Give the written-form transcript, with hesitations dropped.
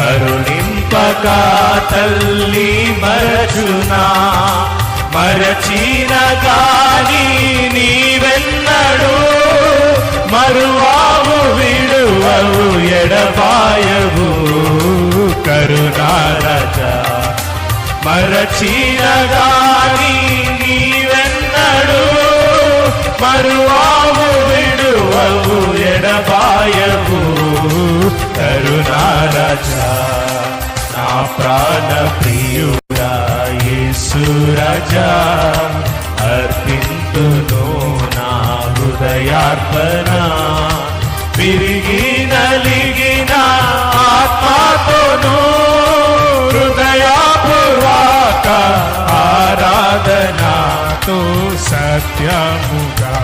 కరుణింపక తల్లి మరచునా, మరచిన గాని నీవెన్నడు మరువావు విడువవు ఎడబాయవు కరుణారజా. మరచిన గాని నీవెన్నడు మరువావు విడువవు ఎడబాయవు కరుణారజా. నా ప్రాణ ప్రియుడా యేసు రాజా, అర్పింతును నా హృదయార్పణ. విరిగి నలిగిన ఆత్మతోను హృదయపూర్వక ఆరాధనతో సత్యముగా